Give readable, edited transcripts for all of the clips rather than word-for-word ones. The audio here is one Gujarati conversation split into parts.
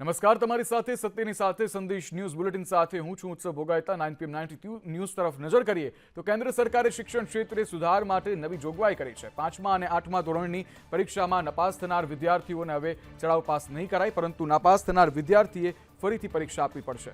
નમસ્કાર, તમારી સાથે સત્યની સાથે સંદેશ ન્યૂઝ બુલેટિન સાથે હું છું ઉત્સવ ભોગાયતા 9pm 92 ન્યૂઝ તરફ નજર કરીએ તો કેન્દ્ર સરકારે શિક્ષણ ક્ષેત્રે સુધાર માટે નવી જોગવાઈ કરી છે। 5મા અને 8મા ધોરણની પરીક્ષામાં નપાસ થનાર વિદ્યાર્થીઓને હવે ચડાવ પાસ નહીં કરાય, પરંતુ નાપાસ થનાર વિદ્યાર્થીએ ફરીથી પરીક્ષા આપવી પડશે।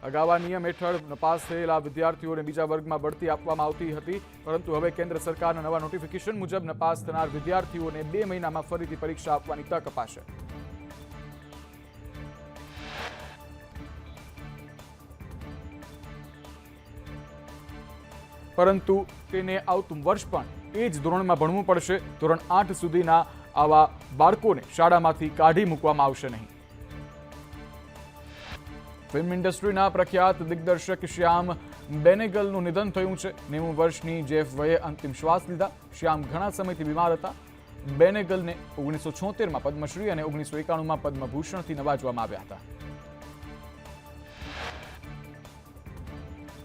અગાઉ આ નિયમ હેઠળ નપાસ થયેલા વિદ્યાર્થીઓને બીજા વર્ગમાં બઢતી આપવામાં આવતી હતી, પરંતુ હવે કેન્દ્ર સરકારના નવા નોટિફિકેશન મુજબ નપાસ થનાર વિદ્યાર્થીઓને 2 મહિનામાં ફરીથી પરીક્ષા આપવાની તક અપાશે। પરંતુ તેને આવતું વર્ષ પણ એ જ ધોરણમાં ભણવું પડશે। ધોરણ 8 સુધીના આવા બાળકોને શાળામાંથી કાઢી મૂકવામાં આવશે નહીં। ફિલ્મ ઇન્ડસ્ટ્રીના પ્રખ્યાત દિગ્દર્શક શ્યામ બેનેગલનું નિધન થયું છે। 90 વર્ષની જેફ વયે અંતિમ શ્વાસ લીધા। શ્યામ ઘણા સમયથી બીમાર હતા। બેનેગલને 1976માં પદ્મશ્રી અને 1991માં પદ્મભૂષણથી નવાજવામાં આવ્યા હતા।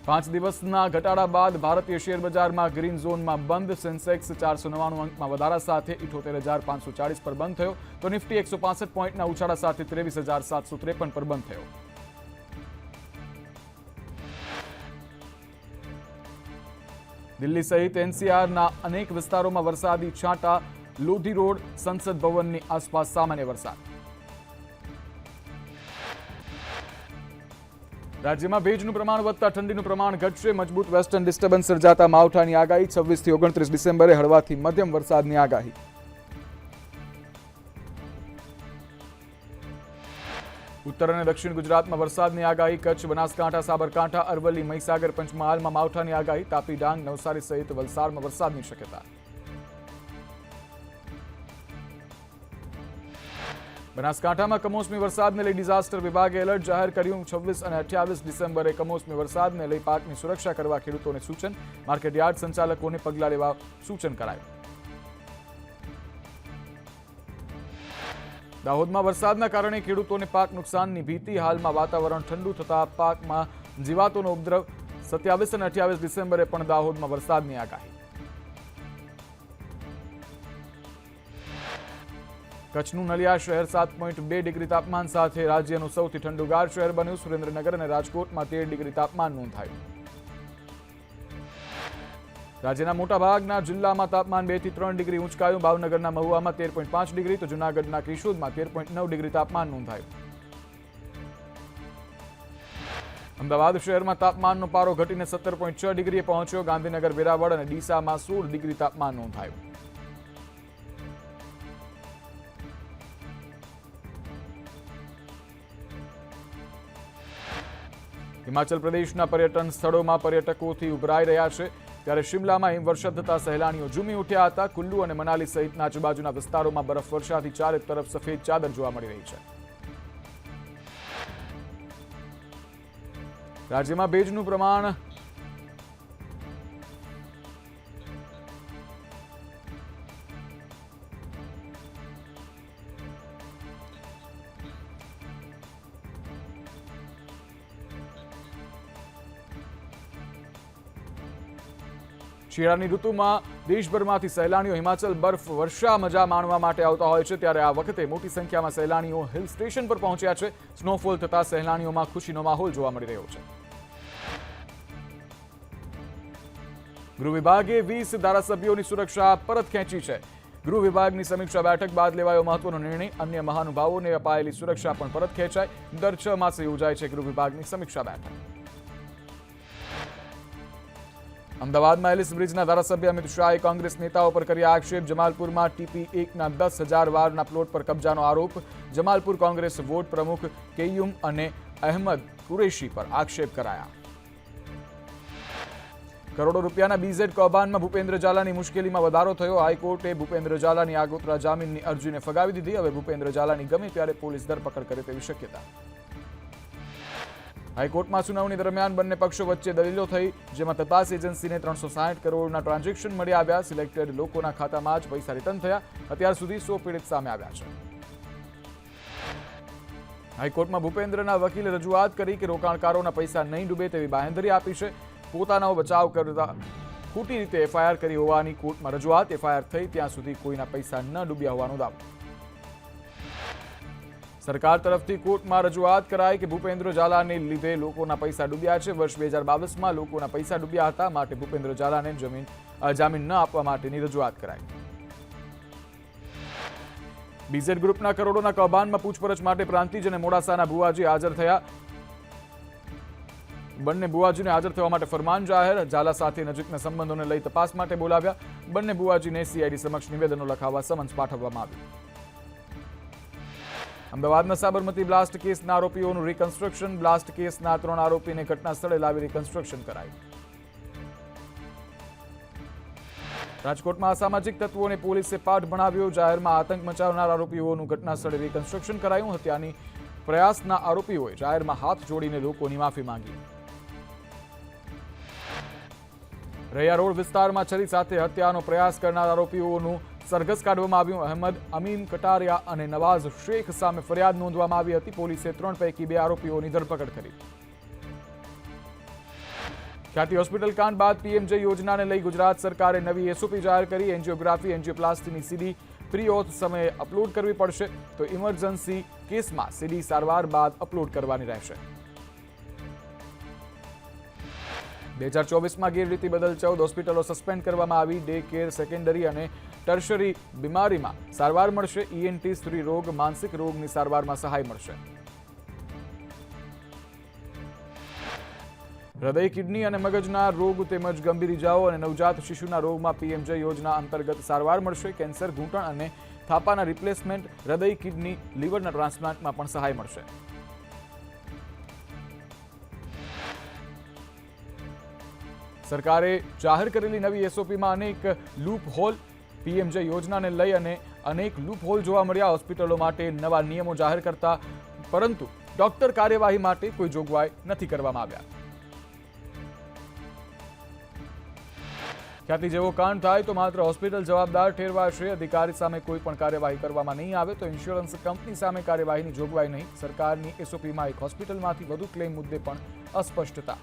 5 દિવસના ઘટાડા બાદ ભારતીય શેર બજારમાં ગ્રીન ઝોનમાં બંધ। સેન્સેક્સ 499 અંકમાં વધારા સાથે 78,540 પર બંધ થયો, તો નિફ્ટી 165 પોઈન્ટના ઉછાળા સાથે 23,753 પર બંધ થયો। દિલ્હી સહિત એનસીઆરના અનેક વિસ્તારોમાં વરસાદી છાંટા। લોધી રોડ, સંસદ ભવનની આસપાસ સામાન્ય વરસાદ। રાજ્યમાં ભેજનું પ્રમાણ વધતા ઠંડીનું પ્રમાણ ઘટશે। મજબૂત વેસ્ટર્ન ડિસ્ટર્બન્સ સર્જાતા માવઠાની આગાહી। 26 થી 29 ડિસેમ્બરે હળવાથી મધ્યમ વરસાદની આગાહી। ઉત્તર અને દક્ષિણ ગુજરાતમાં વરસાદની આગાહી। કચ્છ, બનાસકાંઠા, સાબરકાંઠા, અરવલ્લી, મહીસાગર, પંચમહાલમાં માવઠાની આગાહી। તાપી, ડાંગ, નવસારી સહિત વલસાડમાં વરસાદની શક્યતા। બનાસકાંઠામાં કમોસમી વરસાદને લઈ ડિઝાસ્ટર વિભાગે એલર્ટ જાહેર કર્યું। 26 અને 28 ડિસેમ્બરે કમોસમી વરસાદને લઈ પાકની સુરક્ષા કરવા ખેડૂતોને સૂચન। માર્કેટયાર્ડ સંચાલકોને પગલાં લેવા સૂચન કરાયું। દાહોદમાં વરસાદના કારણે ખેડૂતોને પાક નુકસાનની ભીતિ। હાલમાં વાતાવરણ ઠંડુ થતા પાકમાં જીવાતોનો ઉપદ્રવ। 27 અને 28 ડિસેમ્બરે પણ દાહોદમાં વરસાદની આગાહી। કચ્છનું નલિયા શહેર 7.2 ડિગ્રી તાપમાન સાથે રાજ્યનું સૌથી ઠંડુગાર શહેર બન્યું। સુરેન્દ્રનગર અને રાજકોટમાં 13 ડિગ્રી તાપમાન નોંધાયું। રાજ્યના મોટાભાગના જિલ્લામાં તાપમાન 2 થી 3 ડિગ્રી ઊંચકાયું। ભાવનગરના મહુવામાં 13.5 ડિગ્રી, તો જૂનાગઢના કેશોદમાં 13.9 ડિગ્રી તાપમાન નોંધાયું। અમદાવાદ શહેરમાં તાપમાનનો પારો ઘટીને 17.6 ડિગ્રીએ પહોંચ્યો। ગાંધીનગર, વેરાવળ અને ડીસામાં 16 ડિગ્રી તાપમાન નોંધાયું। હિમાચલ પ્રદેશના પર્યટન સ્થળોમાં પર્યટકોથી ઉભરાઈ રહ્યા છે, ત્યારે શિમલામાં હિમવર્ષા થતા સહેલાણીઓ ઝૂમી ઉઠ્યા હતા। કુલ્લુ અને મનાલી સહિતના આજુબાજુના વિસ્તારોમાં બરફવર્ષાથી ચારે તરફ સફેદ ચાદર જોવા મળી રહી છે। રાજ્યમાં ભેજનું પ્રમાણ શિયાળાની ઋતુમાં દેશભરમાંથી સહેલાણીઓ હિમાચલ બરફ વર્ષા મજા માણવા માટે આવતા હોય છે, ત્યારે આ વખતે મોટી સંખ્યામાં સહેલાણીઓ હિલ સ્ટેશન પર પહોંચ્યા છે। સ્નોફોલ થતા સહેલાણીઓમાં ખુશીનો માહોલ જોવા મળી રહ્યો છે। ગૃહ વિભાગે 20 ધારાસભ્યોની સુરક્ષા પરત ખેંચી છે। ગૃહ વિભાગની સમીક્ષા બેઠક બાદ લેવાયો મહત્વનો નિર્ણય। અન્ય મહાનુભાવોને અપાયેલી સુરક્ષા પણ પરત ખેંચાય। દર 6 માસે યોજાય છે ગૃહ વિભાગની સમીક્ષા બેઠક। અમદાવાદમાં એલિસ બ્રિજના ધારાસભ્ય અમિત શાહે કોંગ્રેસ નેતાઓ પર કર્યા આક્ષેપ। જમાલપુરમાં TP1ના 10,000 વારના પ્લોટ પર કબજાનો આરોપ। જમાલપુર કોંગ્રેસ વોર્ડ પ્રમુખ કેયુમ અને અહેમદ કુરેશી પર આક્ષેપ કરાયા। કરોડો રૂપિયાના BZ કૌભાંડમાં ભૂપેન્દ્ર ઝાલાની મુશ્કેલીમાં વધારો થયો। હાઈકોર્ટે ભૂપેન્દ્ર ઝાલાની આગોતરા જામીનની અરજીને ફગાવી દીધી। હવે ભૂપેન્દ્ર ઝાલાની ગમે ત્યારે પોલીસ ધરપકડ કરે તેવી શક્યતા। હાઈકોર્ટમાં સુનાવણી દરમિયાન બંને પક્ષો વચ્ચે દલીલો થઈ, જેમાં તપાસ એજન્સીને 360 કરોડના ટ્રાન્ઝેક્શન મળી આવ્યા। સિલેક્ટેડ લોકોના ખાતામાં જ પૈસા રિટર્ન થયા। અત્યાર સુધી 100 પીડિત સામે આવ્યા છે। હાઈકોર્ટમાં ભૂપેન્દ્રના વકીલે રજૂઆત કરી કે રોકાણકારોના પૈસા નહીં ડૂબે તેવી બાંહેધરી આપી છે। પોતાનો બચાવ કરતા ખોટી રીતે એફઆઈઆર કરી હોવાની કોર્ટમાં રજૂઆત. એફઆઈઆર થઈ ત્યાં સુધી કોઈના પૈસા ન ડૂબ્યા હોવાનો દાવો. સરકાર તરફથી કોર્ટમાં રજૂઆત કરાઈ કે ભૂપેન્દ્ર ઝાલાને લીધે લોકોના પૈસા ડૂબ્યા છે. વર્ષ 2022માં લોકોના પૈસા ડૂબ્યા હતા, માટે ભૂપેન્દ્ર ઝાલાને જામીન ન આપવા માટેની રજૂઆત કરાઈ. બીઝેડ ગ્રુપના કરોડોના કૌભાંડમાં પૂછપરછ માટે પ્રાંતિજ અને મોડાસાના ભુવાજી હાજર થયા. બંને ભુવાજીને હાજર થવા માટે ફરમાન જાહેર. ઝાલા સાથે નજીકના સંબંધોને લઈ તપાસ માટે બોલાવ્યા. બંને ભુવાજીને સીઆઈડી સમક્ષ નિવેદનો લખાવવા સમન્સ પાઠવવામાં આવ્યું. અમદાવાદના સાબરમતી બ્લાસ્ટ કેસના આરોપીઓનું રિકન્સ્ટ્રક્શન. બ્લાસ્ટ કેસના 3 આરોપીને ઘટના સ્થળે લાવી રિકન્સ્ટ્રક્શન કરાયું. રાજકોટમાં અસામાજિક તત્વોને પોલીસે પાઠ ભણાવ્યો. જાહેરમાં આતંક મચાવનાર આરોપીઓનું ઘટના સ્થળે રિકન્સ્ટ્રક્શન કરાયું. હત્યાની પ્રયાસના આરોપીઓએ જાહેરમાં હાથ જોડીને લોકોની માફી માંગી. રૈયા રોડ વિસ્તારમાં છરી સાથે હત્યાનો પ્રયાસ કરનાર આરોપીઓનું સરઘસ કાઢવામાં આવ્યું. અહેમદ અમીન કટારિયા અને નવાઝ શેખ સામે ફરિયાદ નોંધવામાં આવી હતી. પોલીસે 3 પૈકી 2 આરોપીઓની ધરપકડ કરી. ખ્યાતિ હોસ્પિટલ કાંડ બાદ પીએમજે યોજનાને લઈ ગુજરાત સરકારે નવી એસઓપી જાહેર કરી. એન્જિયોગ્રાફી, એન્જિયોપ્લાસ્ટીની સીડી પ્રી ઓથ સમયે અપલોડ કરવી પડશે, તો ઇમરજન્સી કેસમાં સીડી સારવાર બાદ અપલોડ કરવાની રહેશે. 2024માં ગેરરીતિ બદલ 14 હોસ્પિટલો સસ્પેન્ડ કરવામાં આવી. ડે કેર, સેકન્ડરી અને ટર્શરી બીમારીમાં સારવાર મળશે. ઈએનટી, સ્ત્રી રોગ, માનસિક રોગની સારવારમાં સહાય મળશે. હૃદય, કિડની અને મગજના રોગ તેમજ ગંભીર ઇજાઓ અને નવજાત શિશુના રોગમાં પીએમજે યોજના અંતર્ગત સારવાર મળશે. કેન્સર, ઘૂંટણ અને થાપાના રિપ્લેસમેન્ટ, હૃદય, કિડની, લીવરના ટ્રાન્સપ્લાન્ટમાં પણ સહાય મળશે. સરકારે જાહેર કરેલી નવી એસઓપીમાં અનેક લૂપ હોલ. પીએમજે યોજનાને લઈ અને અનેક લૂપ હોલ જોવા મળ્યા. હોસ્પિટલો માટે નવા નિયમો જાહેર કરતા, પરંતુ ડોક્ટર કાર્યવાહી માટે કોઈ જોગવાઈ નથી કરવામાં આવ્યા. ખ્યાતિ જેવો કાંડ થાય તો માત્ર હોસ્પિટલ જવાબદાર ઠેરવાશે. અધિકારી સામે કોઈ પણ કાર્યવાહી કરવામાં નહીં આવે તો ઇન્સ્યોરન્સ કંપની સામે કાર્યવાહીની જોગવાઈ નહીં. સરકારની એસઓપીમાં એક હોસ્પિટલમાંથી વધુ ક્લેમ મુદ્દે પણ અસ્પષ્ટતા.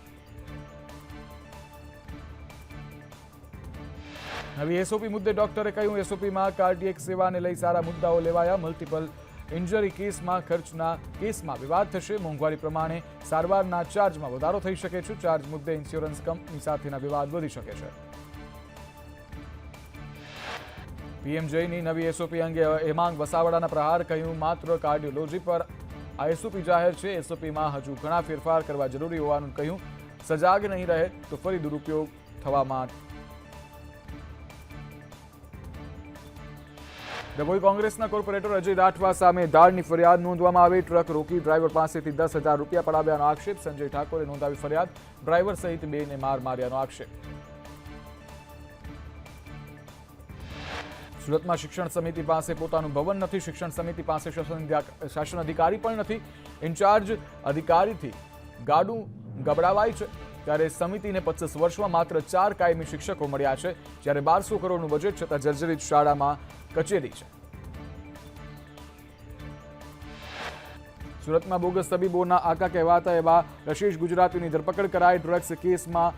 નવી એસઓપી મુદ્દે ડોક્ટરે કહ્યું, એસઓપીમાં કાર્ડિયક સેવાને લઈ સારા મુદ્દાઓ લેવાયા. મલ્ટિપલ ઇન્જરી કેસમાં ખર્ચના કેસમાં વિવાદ થશે. મોંઘવારી પ્રમાણે સારવારના ચાર્જમાં વધારો થઈ શકે છે. ચાર્જ મુદ્દે ઇન્સ્યોરન્સ કંપની સાથેના વિવાદ વધી શકે છે. પીએમજેની નવી એસઓપી અંગે હેમાંગ વસાવડાના પ્રહાર. કહ્યું, માત્ર કાર્ડિયોલોજી પર આ એસઓપી જાહેર છે. એસઓપીમાં હજુ ઘણા ફેરફાર કરવા જરૂરી હોવાનું કહ્યું. સજાગ નહીં રહે તો ફરી દુરુપયોગ થવામાં. ડભોઈ કોંગ્રેસના કોર્પોરેટર અજય રાઠવા સામે દાળની ફરિયાદ નોંધવામાં આવી. ટ્રક રોકી ડ્રાઈવર પાસેથી 10,000 રૂપિયા પડાવ્યાનો આક્ષેપ. સંજય ઠાકોરે નોંધાવી ફરિયાદ. ડ્રાઈવર સહિત 2ને માર માર્યાનો આક્ષેપ. સુરતમાં શિક્ષણ સમિતિ પાસે પોતાનું ભવન નથી. શિક્ષણ સમિતિ પાસે શાસન અધિકારી પણ નથી. ઇન્ચાર્જ અધિકારીથી ગાડું ગબડાવાય છે. ત્યારે સમિતિને 25 વર્ષમાં માત્ર 4 કાયમી શિક્ષકો મળ્યા છે. જ્યારે 1200 કરોડનું બજેટ છતાં જર્જરિત શાળામાં કચેરી છે. સુરતમાં બોગસ તબીબોના આકા કહેવાતા એવા રશીશ ગુજરાતીની ધરપકડ કરાઈ. ડ્રગ્સ કેસમાં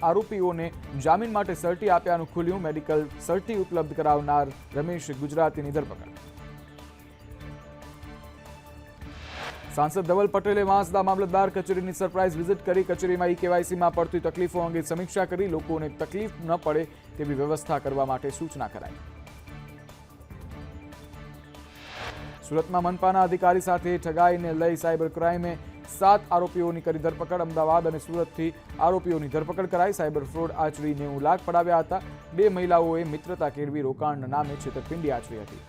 આરોપીઓને જામીન માટે સર્ટી આપ્યાનું ખુલ્યું. મેડિકલ સર્ટી ઉપલબ્ધ કરાવનાર રમેશ ગુજરાતીની ધરપકડ. સાંસદ ધવલ પટેલે વાંસદા મામલતદાર કચેરીની સરપ્રાઇઝ વિઝિટ કરી. કચેરીમાં ઈ-કેવાયસીમાં પડતી તકલીફો અંગે સમીક્ષા કરી. લોકોને તકલીફ ન પડે તેવી વ્યવસ્થા કરવા માટે સૂચના કરાઈ. સુરતમાં મનપાના અધિકારી સાથે ઠગાઈને લઈ સાયબર ક્રાઇમે 7 આરોપીઓની કરી ધરપકડ. અમદાવાદ અને સુરતથી આરોપીઓની ધરપકડ કરાઈ. સાયબર ફ્રોડ આચરી 90 લાખ પડાવ્યા હતા. 2 મહિલાઓએ મિત્રતા કેળવી રોકાણના નામે છેતરપિંડી આચરી હતી.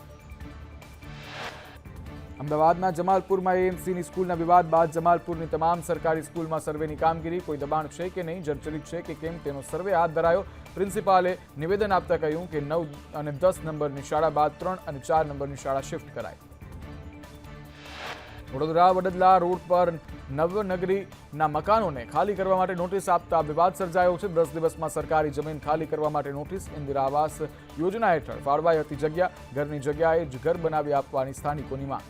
અમદાવાદના જમાલપુરમાં એએમસીની સ્કૂલના વિવાદ બાદ જમાલપુરની તમામ સરકારી સ્કૂલમાં સર્વેની કામગીરી. કોઈ દબાણ છે કે નહીં, જર્જરિત છે કે કેમ તેનો સર્વે હાથ ધરાયો. પ્રિન્સિપાલે નિવેદન આપતા કહ્યું કે 9 અને 10 નંબરની શાળા બાદ 3 અને 4 નંબરની શાળા શિફ્ટ કરાઈ. વડોદરા વડદલા રોડ પર નવનગરીના મકાનોને ખાલી કરવા માટે નોટિસ આપતા વિવાદ સર્જાયો છે. 10 દિવસમાં સરકારી જમીન ખાલી કરવા માટે નોટિસ. ઇન્દિરા આવાસ યોજના હેઠળ ફાળવાઈ હતી જગ્યા. ઘરની જગ્યાએ જ ઘર બનાવી આપવાની સ્થાનિકોની માંગ.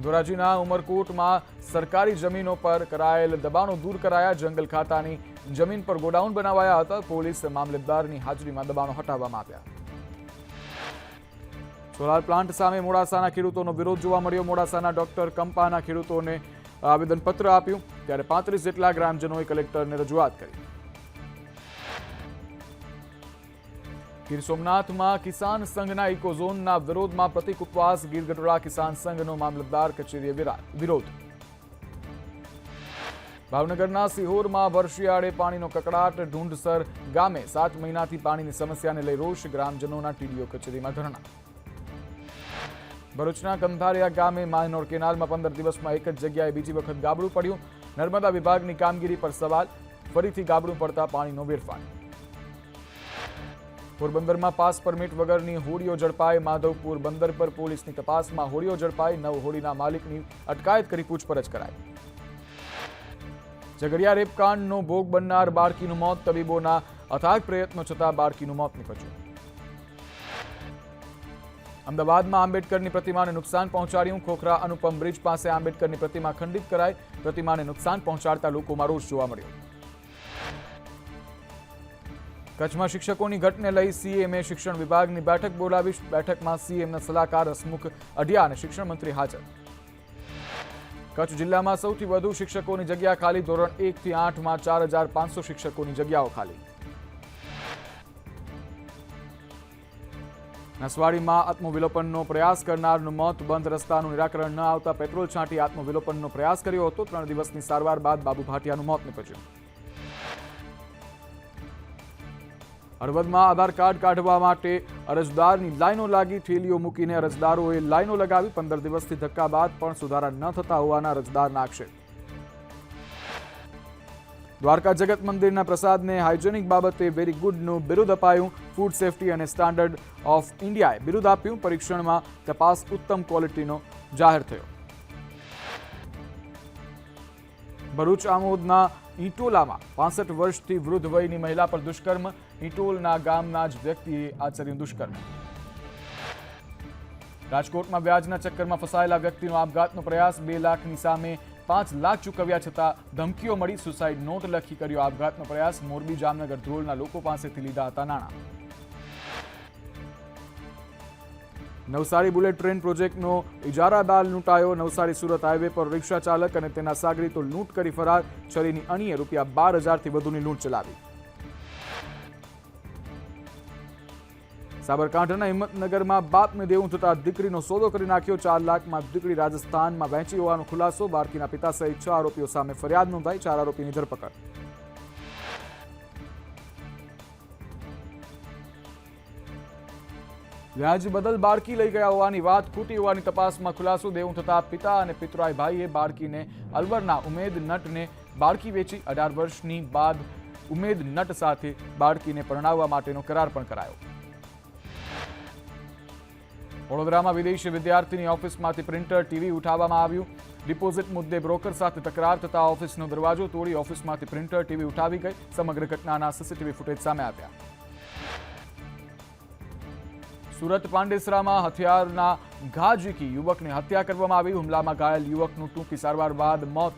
ધોરાજીના ઉમરકોટમાં સરકારી જમીનો પર કરાયેલ દબાણો દૂર કરાયા. જંગલ ખાતાની જમીન પર ગોડાઉન બનાવાયા હતા. પોલીસ મામલતદારની હાજરીમાં દબાણો હટાવવામાં આવ્યા. સોલાર પ્લાન્ટ સામે મોડાસાના ખેડૂતોનો વિરોધ જોવા મળ્યો. મોડાસાના ડોક્ટર કંપાના ખેડૂતોને આવેદનપત્ર આપ્યું, ત્યારે 35 જેટલા ગ્રામજનોએ કલેક્ટરને રજૂઆત કરી. ગીર સોમનાથમાં કિસાન સંઘના ઇકોઝોનના વિરોધમાં પ્રતિક ઉપવાસ. ગીર ગઢડા કિસાન સંઘનો મામલતદાર કચેરીએ વિરોધ. ભાવનગરના સિહોરમાં વર્ષિયાળે પાણીનો કકડાટ. ઢૂંઢસર ગામે 7 મહિનાથી પાણીની સમસ્યાને લઈ રોષ. ગ્રામજનોના ટીડીઓ કચેરીમાં ધરણા. ભરૂચના કંધારિયા ગામે માયનોર કેનાલમાં 15 દિવસમાં એક જ જગ્યાએ બીજી વખત ગાબડું પડ્યું. નર્મદા વિભાગની કામગીરી પર સવાલ. ફરીથી ગાબડું પડતા પાણીનો વેડફાટ. પોરબંદરમાં પાસ પરમિટ વગરની હોડીઓ ઝડપાઈ. માધવપુર બંદર પર પોલીસની તપાસમાં હોડીઓ ઝડપાઈ. 9 હોડીના માલિકની અટકાયત કરી પૂછપરછ કરાઈ. ઝઘડિયા રેપકાંડનો ભોગ બનનાર બાળકીનું મોત. તબીબોના અથાગ પ્રયત્નો છતાં બાળકીનું મોત નીપજ્યું. અમદાવાદમાં આંબેડકરની પ્રતિમાને નુકસાન પહોંચાડ્યું. ખોખરા અનુપમ બ્રિજ પાસે આંબેડકરની પ્રતિમા ખંડિત કરાઈ. પ્રતિમાને નુકસાન પહોંચાડતા લોકોમાં રોષ જોવા મળ્યો. કચ્છમાં શિક્ષકોની ઘટને લઈ સીએમએ શિક્ષણ વિભાગની બેઠક બોલાવી. બેઠકમાં સીએમના સલાહકાર હસમુખ અઢિયા અને શિક્ષણ મંત્રી હાજર. કચ્છ જિલ્લામાં સૌથી વધુ શિક્ષકોની જગ્યા ખાલી. ધોરણ 1 થી 8માં 4500 શિક્ષકોની જગ્યાઓ ખાલી. નસવાડીમાં આત્મવિલોપનનો પ્રયાસ કરનારનું મોત. બંધ રસ્તાનું નિરાકરણ ન આવતા પેટ્રોલ છાંટી આત્મવિલોપનનો પ્રયાસ કર્યો હતો. 3 દિવસની સારવાર બાદ બાબુ ભાટિયાનું મોત નીપજ્યું. હળવદમાં આધાર કાર્ડ કાઢવા માટે અરજદારની લાઈનો લાગી. ઠેલીઓ મૂકીને અરજદારોએ લાઈનો લગાવી. 15 દિવસથી ધક્કા બાદ પણ સુધારા ન થતા હોવાના અરજદારના આક્ષેપ. દ્વારકા જગત મંદિરના પ્રસાદને હાઇજેનિક બાબતે વેરી ગુડનું બિરુદ અપાયું. ફૂડ સેફ્ટી અને સ્ટાન્ડર્ડ ઓફ ઇન્ડિયાએ બિરુદ આપ્યું. પરીક્ષણમાં તપાસ ઉત્તમ ક્વોલિટીનો જાહેર થયો. ભરૂચ આમોદના ઈંટોલામાં 65 વર્ષથી વૃદ્ધ વયની મહિલા પર દુષ્કર્મ. ઈંટોલના ગામના જ વ્યક્તિએ આચર્યું દુષ્કર્મ. રાજકોટમાં વ્યાજના ચક્કરમાં ફસાયેલા વ્યક્તિનો આપઘાતનો પ્રયાસ. 2 લાખની સામે 5 લાખ ચૂકવ્યા છતાં ધમકીઓ મળી. સુસાઇડ નોટ લખી કર્યો આપઘાતનો પ્રયાસ. મોરબી જામનગર ધ્રોલના લોકો પાસેથી લીધા હતા નાણાં. નવસારી બુલેટ ટ્રેન પ્રોજેક્ટનો ઇજારાદાર લૂંટાયો. નવસારી સુરત હાઈવે પર રિક્ષા ચાલક અને તેના સાગરીતો લૂંટ કરી ફરાર. છરીની અણીએ ₹12,000થી વધુની લૂંટ ચલાવી. સાબરકાંઠાના હિંમતનગરમાં બાપને દેવું થતા દીકરીનો સોદો કરી નાખ્યો. 4 લાખમાં દીકરી રાજસ્થાનમાં વહેંચી હોવાનો ખુલાસો. બાળકીના પિતા સહિત 6 આરોપીઓ સામે ફરિયાદ નોંધાઈ. 4 આરોપીની ધરપકડ. વ્યાજ બદલ બાળકી લઈ ગયા હોવાની વાત ખોટી હોવાની તપાસમાં ખુલાસો. દેવું થતા પિતા અને પિતરાઈ ભાઈએ બાળકીને અલવરના ઉમેદ નટને બાળકી વેચી. 18 વર્ષની બાદ ઉમેદ નટ સાથે બાળકીને પરણાવવા માટેનો કરાર પણ કરાયો. વડોદરામાં વિદેશી વિદ્યાર્થીની ઓફિસમાંથી પ્રિન્ટર ટીવી ઉઠાવવામાં આવ્યું. ડિપોઝિટ મુદ્દે બ્રોકર સાથે તકરાર થતા ઓફિસનો દરવાજો તોડી ઓફિસમાંથી પ્રિન્ટર ટીવી ઉઠાવી ગઈ. સમગ્ર ઘટનાના સીસીટીવી ફૂટેજ સામે આવ્યા. સુરત પાંડેસરામાં હથિયારના ઘા ઝીકી યુવકની હત્યા કરવામાં આવી. હુમલામાં ઘાયલ યુવકનું ટૂંકી સારવાર બાદ મોત